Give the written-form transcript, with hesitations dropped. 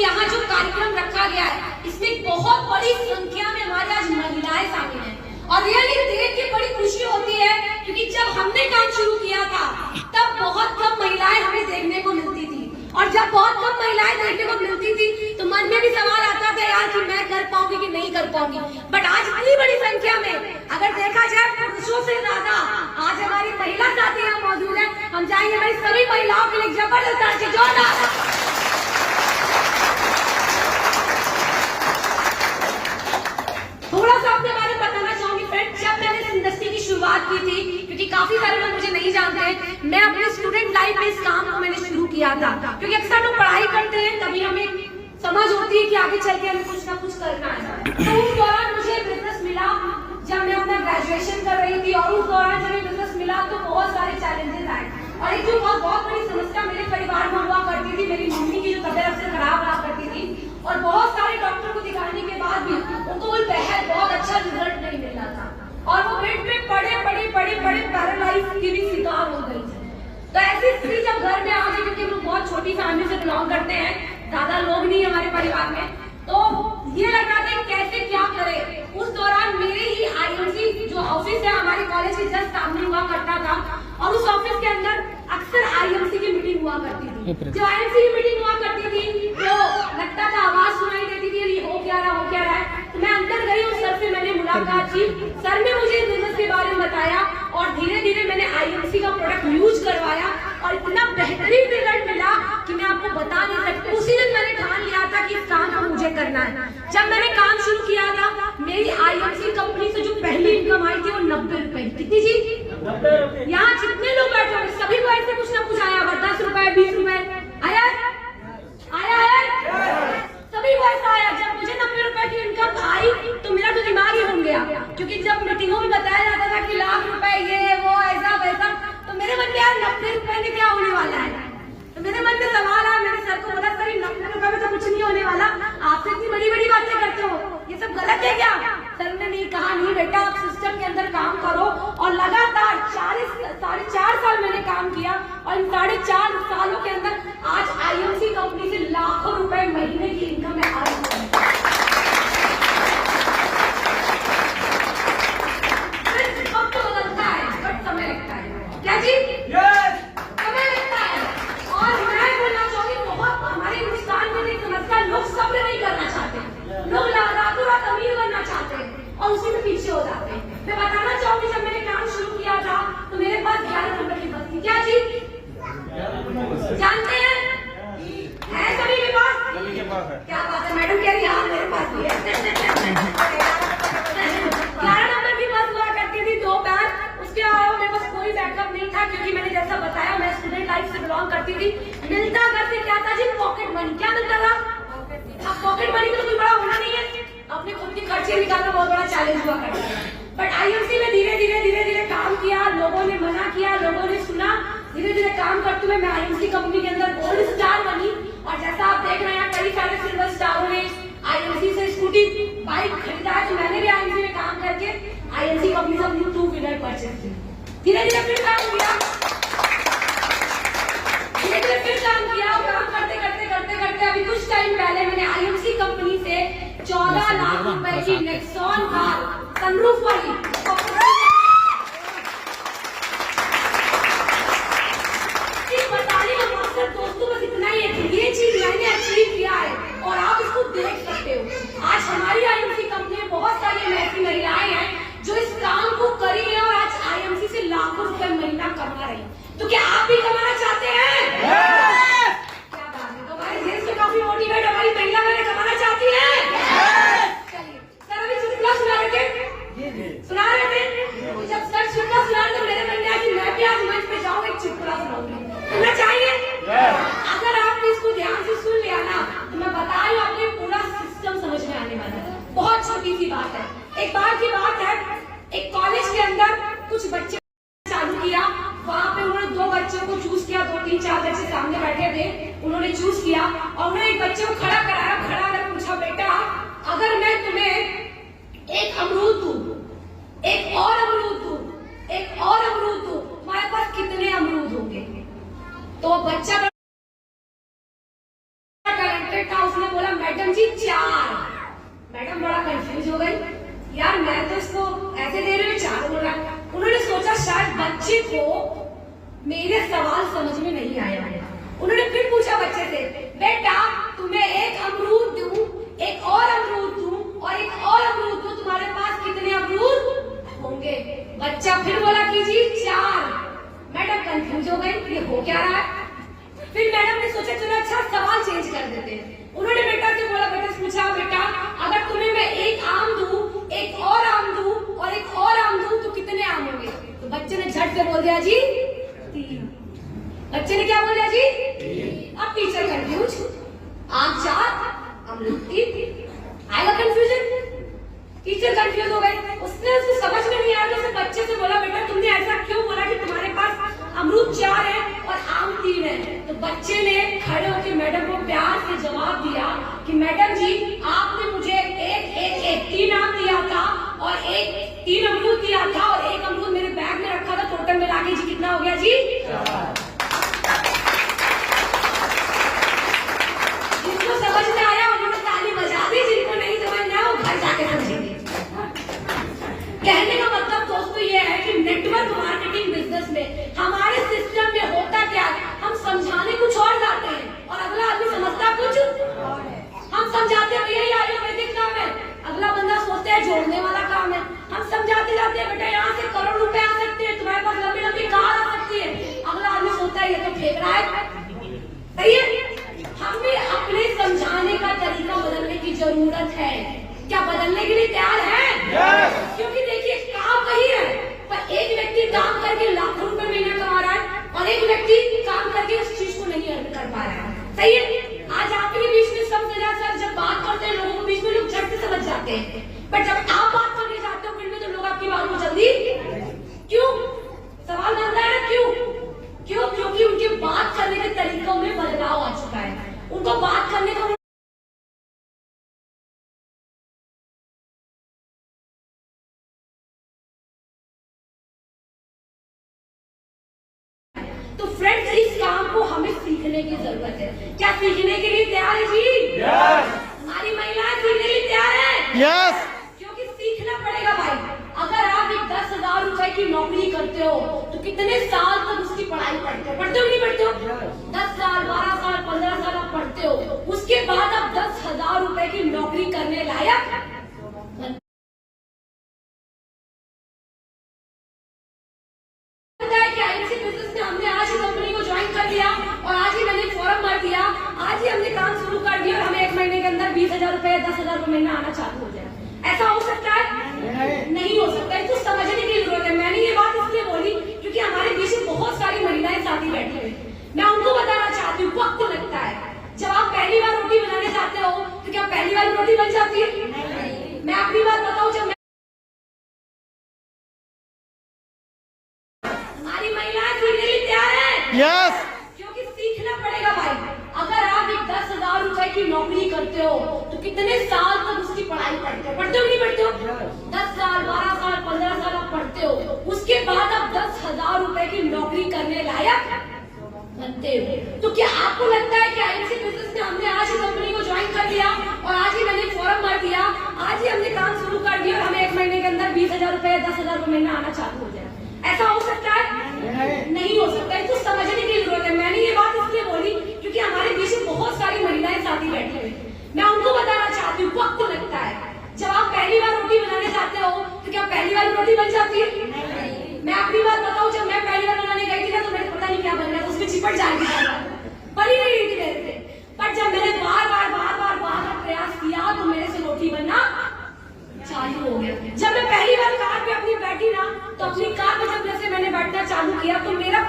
यहाँ जो कार्यक्रम रखा गया है इसमें बहुत बड़ी संख्या में हमारे आज महिलाएं शामिल हैं और रियली देख के बड़ी खुशी होती है, क्योंकि जब हमने काम शुरू किया था तब बहुत कम महिलाएं हमें देखने को मिलती थी और जब बहुत कम महिलाएं देखने को मिलती थी तो मन में भी सवाल आता था यार कि मैं कर पाऊंगी कि नहीं कर पाऊंगी। बट आज इतनी बड़ी संख्या में अगर देखा जाए पुरुषों से ज्यादा आज हमारी महिला साथी यहाँ मौजूद है। हम चाहेंगे हमारी सभी महिलाओं के लिए जबरदस्त जोरदार थोड़ा सा अपने बारे में बताना चाहूंगी फ्रेंड। जब मैंने इस इंडस्ट्री की शुरुआत की थी, क्योंकि काफी सारे लोग मुझे नहीं जानते हैं, मैं अपने स्टूडेंट लाइफ में इस काम को मैंने शुरू किया था, क्योंकि अक्सर लोग पढ़ाई करते हैं तभी हमें समझ होती है कि आगे चल के हमें कुछ ना कुछ करना है। तो उस दौरान मुझे बिजनेस मिला जब मैं अपना ग्रेजुएशन कर रही थी और उस दौरान जब बिजनेस मिला तो बहुत सारे चैलेंजेस आए और एक जो बहुत बड़ी समस्या मेरे परिवार में हुआ करती थी, मेरी मम्मी की जो तबियत से खराब रहा करती थी और बहुत सारे डॉक्टर को दिखाने के बाद भी उनको बहुत अच्छा रिजल्ट नहीं मिला था और वो बेड पे पड़े पैरालाइज की भी शिकार हो गई थी। तो ऐसी स्थिति जब घर में आ गई, क्योंकि हम बहुत छोटी फैमिली से बिलोंग करते हैं, ज्यादा लोग नहीं हमारे परिवार में, तो ये लगा था कैसे क्या करें। उस दौरान मेरे ही आईएमसी जो ऑफिस है हमारे कॉलेज के जस्ट सामने हुआ करता था और उस ऑफिस के अंदर अक्सर आईएमसी की मीटिंग हुआ करती थी। जब आईएमसी की मीटिंग हुआ करती थी तो लगता था आवाज सुनाई देती थी ये हो क्या रहा है। तो मैं अंदर गई और सर से मैंने मुलाकात की, सर ने मुझे बिजनेस के बारे में बताया और धीरे धीरे मैंने आईएमसी का प्रोडक्ट यूज करवाया और इतना बेहतरीन रिजल्ट मिला कि मैं आपको बता नहीं सकती। उसी दिन मैंने ठान लिया था कि इस काम को मुझे करना है। जब मैंने काम शुरू किया था मेरी आईएमसी कंपनी से जो पहली इनकम आई थी वो 90 रुपए। कितनी जी? 90 रुपए। यहाँ जितने लोग बैठे होंगे सभी को ऐसे कुछ ना कुछ आया, 10 रुपए 20 रुपए आया है, सभी को ऐसा आया। जब मुझे 90 रुपए की इनकम आई तो मेरा तो दिमाग ही घूम गया, क्योंकि जब मीटिंगों में बताया जाता था कि लाख रुपए ये वो ऐसा वैसा, तो मेरे मन में यार 90 रुपए में क्या होने वाला है। तो मेरे मन में सवाल आया, मैंने सर को बोला सर 90 रुपए में तो कुछ नहीं होने वाला, आपसे इतनी बड़ी बातें करते हो, ये सब गलत है क्या? सर ने नहीं कहा, नहीं बेटा आप सिस्टम के अंदर काम करो। और लगातार 4.5 साल मैंने काम किया और इन 4.5 सालों के अंदर आज आईएमसी कंपनी से लाखों रुपए महीने की इनकम है। वक्त तो बदलता है बट समय लगता है, क्या जी? समय लगता है। और मैं बोलना चाहूंगी बहुत हमारे हिंदुस्तान में एक समस्या, लोग सब्र नहीं करना चाहते, लोग रातों रात अमीर बनना चाहते हैं और उसी में पीछे हो जाते हैं। मैं बताना चाहूंगी जब मैंने काम शुरू किया था तो मेरे पास 11 नंबर की बस थी। क्या जी? जानते हैं? है सभी के पास? क्या बात है, मैडम कह रही हाँ मेरे पास भी है। 11 नंबर की बस हुआ करती थी, 2 बैग, उसके अलावा मेरे पास कोई बैकअप नहीं था, क्योंकि मैंने जैसा बताया मैं स्टूडेंट लाइफ से बिलोंग करती थी। मिलता करते क्या था जी? Pocket money. क्या मिलता था? अब पॉकेट मनी तो कोई बड़ा होना नहीं है, अपने खुद की खर्चे निकालना बहुत बड़ा चैलेंज हुआ करता है। बट आईएमसी में धीरे धीरे काम किया, लोगों ने मना किया, लोगों ने सुना, धीरे धीरे काम करते हुए मैं आईएमसी कंपनी के अंदर गोल्ड स्टार बनी। और जैसा आप देख रहे हैं कई सारे सिल्वर स्टारों ने आईएमसी से स्कूटी बाइक खरीदा है, तो मैंने भी आईएमसी में काम करके आईएमसी कंपनी से अपनी 2 व्हीलर परचेज की। धीरे धीरे फिर काम किया और काम करते अभी कुछ टाइम पहले मैंने आईएमसी कंपनी से 14 लाख रुपए की नेक्सॉन कार सनरूफ वाली बताने का मकसद दोस्तों बस इतना ही है कि ये चीज मैंने अचीव किया है और आप इसको देख सकते हो। आज हमारी आईएमसी कंपनी में बहुत सारी ऐसी महिलाएं हैं जो इस काम को करी है और आज आईएमसी से लाखों रुपए महीना कमा रही है। तो क्या आप भी कमाना चाहते हैं? क्या बात है, तो हमारे देश में काफी मोटिवेट हमारी महिला बहनें कमाना चाहती है। चलिए सर अभी चुटकुला सुना रहे थे, सुना उसने बोला मैडम जी 4। मैडम बड़ा कंफ्यूज हो गई, यार मैं तो इसको ऐसे दे रही हूँ 4 बोल रहा है। उन्होंने सोचा शायद बच्चे को मेरे सवाल समझ में नहीं आया। उन्होंने फिर पूछा बच्चे से, बेटा तुम्हें एक अमरूद दूं, एक और अमरूद दूं और एक और अमरूद दूं, तुम्हारे पास कितने अमरूद होंगे? बच्चा फिर बोला कि जी 4। मैडम कंफ्यूज हो गई, ये हो क्या रहा है? फिर मैडम ने सोचा चलो अच्छा सवाल चेंज कर देते हैं। उन्होंने बेटा से बोला, बेटा से पूछा, बेटा अगर तुम्हें मैं एक आम दूं, एक और आम दूं और एक और आम दूं तो कितने आम होंगे? तो बच्चे ने झट से बोल दिया जी 3। बच्चे ने क्या बोल दिया जी 3। अब टीचर कंफ्यूज, आम 4 अमरूद 3, आएगा कंफ्यूजन। टीचर कंफ्यूज हो गए, उसने उसको समझ में नहीं आया तो उसने बच्चे से बोला, बेटा तुमने ऐसा क्यों बोला कि तुम्हारे पास अमरूद 4 है और आम 3 है? तो बच्चे ने खड़े होकर मैडम को प्यार से जवाब दिया कि मैडम जी आपने मुझे एक 3 आम दिया था और 3 अमरूद दिया था और 1 अमरूद मेरे बैग में रखा था, टोटल मिला के जी कितना हो गया जी 4। जिनको समझ में आया उन्होंने ताली बजा दी, जिनको नहीं समझ में आया वो घर जाके समझेंगे। कहने का मतलब दोस्तों ये है कि नेटवर्क मार्केटिंग बिजनेस में हमारे सिस्टम में होता क्या है, हम समझाने कुछ और जाते हैं और अगला आदमी समझता कुछ और है। हम समझाते हैं यही आयुर्वेदिक काम है, अगला बंदा सोचता है जोड़ने वाला काम है। हम समझाते जाते हैं बेटा यहाँ से करोड़ रुपए आ सकते हैं, तुम्हारे पास लंबी लंबी कार आ सकती है, अगला आदमी सोचता है ये तो फेंक रहा है। सही है, हमें अपने समझाने का तरीका बदलने की जरूरत है। क्या बदलने के लिए तैयार है? क्योंकि देखिए काम वही है, पर एक व्यक्ति काम करके लाखों रुपए महीना कमा रहा है और एक व्यक्ति काम करके उस चीज को नहीं अर्न कर पा रहा है। सही है, आज आपके बीच में सब सर जब बात करते हैं लोगों के बीच में लोग झट से समझ जाते हैं, पर जब आप बात करने जाते हो फील्ड में तो लोग आपकी बात को जल्दी क्यों? सवाल बनता है क्यों? क्योंकि उनके बात करने के तरीकों में बदलाव आ चुका है, उनको बात करने का फ्रेंड्स इस काम को हमें सीखने की जरूरत है। क्या सीखने के लिए तैयार है जी? हमारी महिलाएं सीखने के लिए तैयार है? क्योंकि सीखना पड़ेगा भाई। अगर आप एक 10,000 रुपए की नौकरी करते हो तो कितने साल तक उसकी पढ़ाई पढ़ते हो कि नहीं पढ़ते हो? 10 साल 12 साल 15 साल आप पढ़ते हो, उसके बाद आप 10,000 रुपए की नौकरी करने लायक हमने आज ही कंपनी को ज्वाइन कर लिया और आज ही मैंने फॉर्म भर दिया, आज ही हमने काम शुरू कर दिया और हमें 1 महीने के अंदर 20,000 रुपए 10,000 रुपए महीना आना चालू हो जाए। ऐसा हो सकता है? नहीं हो सकता। इसको समझने की जरूरत है। मैंने ये बात इसलिए बोली क्योंकि हमारे बीच में बहुत सारी महिलाएं साथी बैठी हुई, मैं उनको बताना चाहती हूँ वक्त लगता है। जब आप पहली बार रोटी बनाने जाते हो तो क्या पहली बार रोटी बन जाती है? मैं अपनी बात बताऊँ, जब हमारी महिलाएं सीखने के लिए तैयार है? क्योंकि सीखना पड़ेगा भाई। अगर आप एक 10,000 रुपए की नौकरी करते हो तो कितने साल तक उसकी पढ़ाई पढ़ते हो कि नहीं पढ़ते हो? 10 साल 12 साल 15 साल आप पढ़ते हो, उसके बाद आप 10,000 रुपए की नौकरी करने लायक बनते हो। तो क्या आपको लगता है कि आईएमसी बिजनेस में हमने आज ही कंपनी को ज्वाइन कर लिया और आज ही मैंने फॉर्म भर दिया, आज ही हमने काम शुरू कर दिया और हमें 1 महीने के अंदर 20,000 रुपए 10,000 रुपए महीना आना चालू हो जाए? ऐसा हो सकता है? नहीं हो सकता। इसको समझने की जरूरत है। मैंने ये बात इसलिए बोली क्योंकि हमारे बीच में बहुत सारी महिलाएं साथी बैठी हुई, मैं उनको बताना चाहती हूँ वक्त लगता है। जब आप पहली बार रोटी बनाने जाते हो तो क्या पहली बार रोटी बन जाती है? मैं अपनी बात बताऊँ, जब मैं पहली बार बनाने गई थी ना तो मेरे पता नहीं क्या बन गया, उसमें चिपट जाएगी, बनी नहीं रही थी मेरे से। पर जब मैंने बार बार प्रयास किया तो मेरे से रोटी बनना चालू हो गया। जब मैं पहली बार कार पे अपनी बैठी ना तो अपनी कार पे जब जैसे मैंने बैठना चालू किया तो मेरा